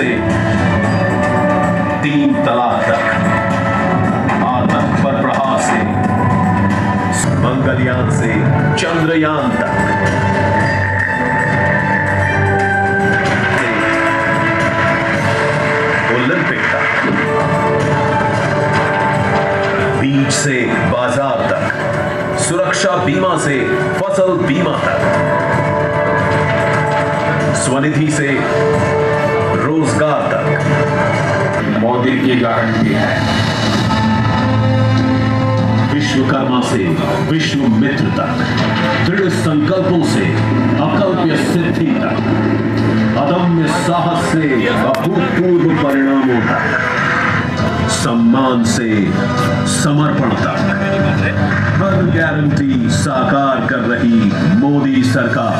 से 3 तलाक तक, आतंक पर प्रहार से मंगलयान से चंद्रयान तक, ओलंपिक तक, बीज से बाजार तक, सुरक्षा बीमा से फसल बीमा तक, स्वनिधि से रोजगार तक मोदी की गारंटी है। विश्वकर्मा से विश्व मित्र तक, दृढ़ संकल्पों से अकल्प्य सिद्धि तक, अदम्य साहस से अभूतपूर्व परिणामों तक, सम्मान से समर्पण तक, हर गारंटी साकार कर रही मोदी सरकार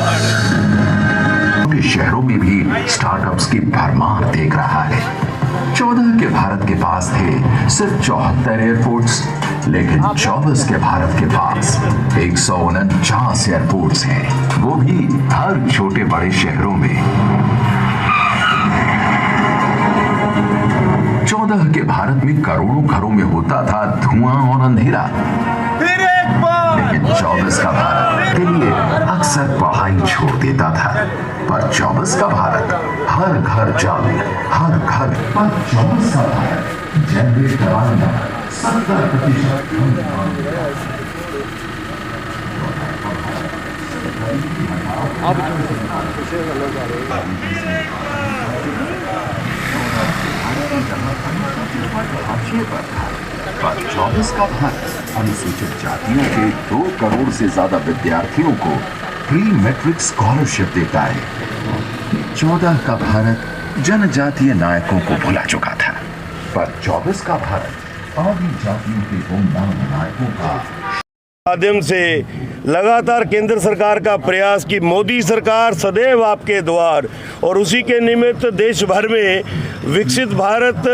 के शहरों में भी स्टार्टअप्स की भरमार देख रहा है। 14 के भारत के पास थे सिर्फ 74 एयरपोर्ट्स, लेकिन 24 के भारत के पास 149 एयरपोर्ट्स हैं, वो भी हर छोटे बड़े शहरों में। 14 के भारत में करोड़ों घरों में होता था धुआं और अंधेरा, लेकिन 24 का भारत के लिए अक्सर पढ़ाई छोड़ देता था। पर 24 का भारत हर घर जल, हर घर पर 24 का भारत जनरेट कराना 70% पर 24 का भारत अनुसूचित जातियों के 2 करोड़ से ज्यादा विद्यार्थियों को प्री मैट्रिक स्कॉलरशिप देता है। 14 का भारत जनजातीय नायकों को भुला चुका था, पर 24 का भारत आदि जातियों के गुमनाम नायकों का माध्यम से लगातार केंद्र सरकार का प्रयास कि मोदी सरकार सदैव आपके द्वार, और उसी के निमित्त देश भर में विकसित भारत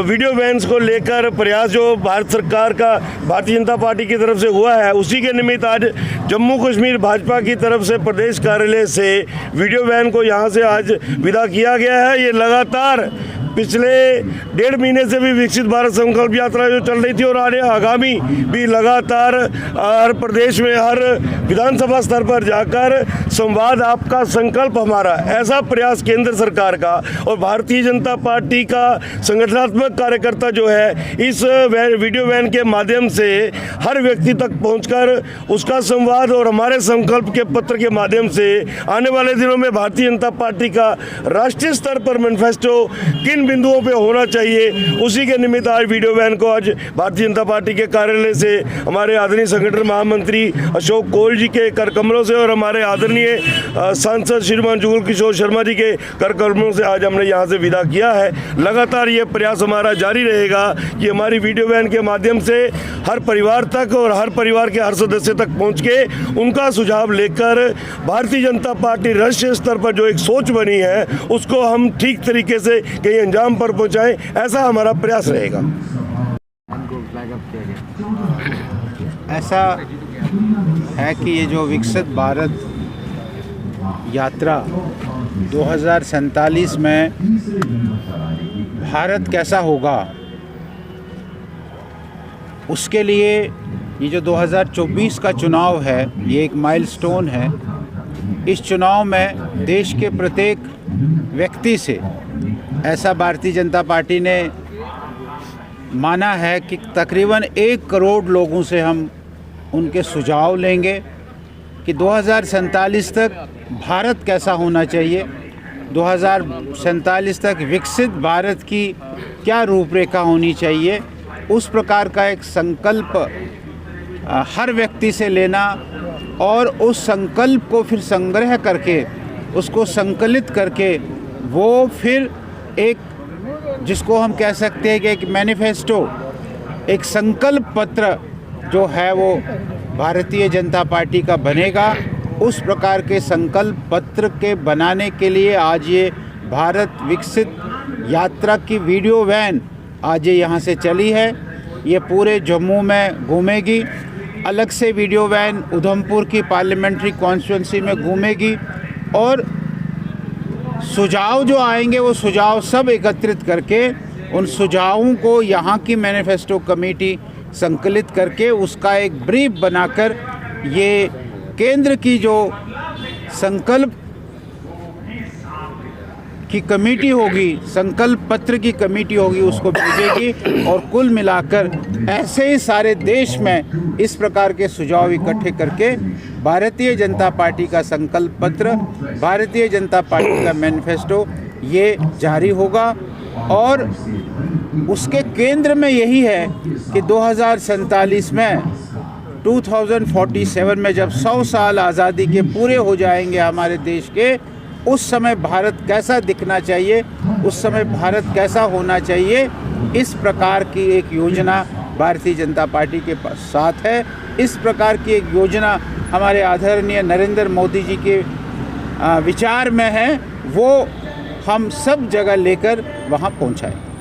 वीडियो वैन्स को लेकर प्रयास जो भारत सरकार का भारतीय जनता पार्टी की तरफ से हुआ है, उसी के निमित्त आज जम्मू कश्मीर भाजपा की तरफ से प्रदेश कार्यालय से वीडियो वैन को यहां से आज विदा किया गया है। ये लगातार पिछले 1.5 महीने से भी विकसित भारत संकल्प यात्रा जो चल रही थी और आगामी भी लगातार हर प्रदेश में हर विधानसभा स्तर पर जाकर संवाद आपका संकल्प हमारा, ऐसा प्रयास केंद्र सरकार का और भारतीय जनता पार्टी का संगठनात्मक कार्यकर्ता जो है इस वीडियो वैन के माध्यम से हर व्यक्ति तक पहुंचकर उसका संवाद और हमारे संकल्प के पत्र के माध्यम से आने वाले दिनों में भारतीय जनता पार्टी का राष्ट्रीय स्तर पर मैनिफेस्टो किन बिंदुओं पे होना चाहिए, उसी के निमित्त आज वीडियो वैन को आज भारतीय जनता पार्टी के कार्यालय से हमारे आदरणीय संगठन महामंत्री अशोक कोल जी के कर कमलों से और हमारे आदरणीय सांसद श्रीमान जुगल किशोर शर्मा जी के कर कमलों से आज हमने यहाँ से विदा किया है। लगातार ये प्रयास हमारा जारी रहेगा कि हमारी वीडियो वैन के माध्यम से हर परिवार तक और हर परिवार के हर सदस्य तक पहुँच के उनका सुझाव लेकर भारतीय जनता पार्टी राष्ट्रीय स्तर पर जो एक सोच बनी है उसको हम ठीक तरीके से कहीं अंजाम पर पहुंचाएं, ऐसा हमारा प्रयास रहेगा। ऐसा है कि ये जो विकसित भारत यात्रा 2047 में भारत कैसा होगा, उसके लिए ये जो 2024 का चुनाव है ये एक माइलस्टोन है। इस चुनाव में देश के प्रत्येक व्यक्ति से ऐसा भारतीय जनता पार्टी ने माना है कि तकरीबन 1 करोड़ लोगों से हम उनके सुझाव लेंगे कि 2047 तक भारत कैसा होना चाहिए, 2047 तक विकसित भारत की क्या रूपरेखा होनी चाहिए। उस प्रकार का एक संकल्प हर व्यक्ति से लेना और उस संकल्प को फिर संग्रह करके उसको संकलित करके वो फिर एक जिसको हम कह सकते हैं कि एक मैनिफेस्टो, एक संकल्प पत्र जो है वो भारतीय जनता पार्टी का बनेगा। उस प्रकार के संकल्प पत्र के बनाने के लिए आज ये भारत विकसित यात्रा की वीडियो वैन आज ये यहाँ से चली है। ये पूरे जम्मू में घूमेगी, अलग से वीडियो वैन उधमपुर की पार्लियामेंट्री कॉन्स्टिट्यूंसी में घूमेगी और सुझाव जो आएंगे वो सुझाव सब एकत्रित करके उन सुझावों को यहाँ की मैनिफेस्टो कमेटी संकलित करके उसका एक ब्रीफ बनाकर ये केंद्र की जो संकल्प की कमेटी होगी, संकल्प पत्र की कमेटी होगी, उसको भेजेगी और कुल मिलाकर ऐसे ही सारे देश में इस प्रकार के सुझाव इकट्ठे करके भारतीय जनता पार्टी का संकल्प पत्र, भारतीय जनता पार्टी का मैनिफेस्टो ये जारी होगा। और उसके केंद्र में यही है कि 2047 में 2047 में जब 100 साल आज़ादी के पूरे हो जाएंगे हमारे देश के, उस समय भारत कैसा दिखना चाहिए, उस समय भारत कैसा होना चाहिए, इस प्रकार की एक योजना भारतीय जनता पार्टी के साथ है। इस प्रकार की एक योजना हमारे आदरणीय नरेंद्र मोदी जी के विचार में है, वो हम सब जगह लेकर वहाँ पहुँचाएं।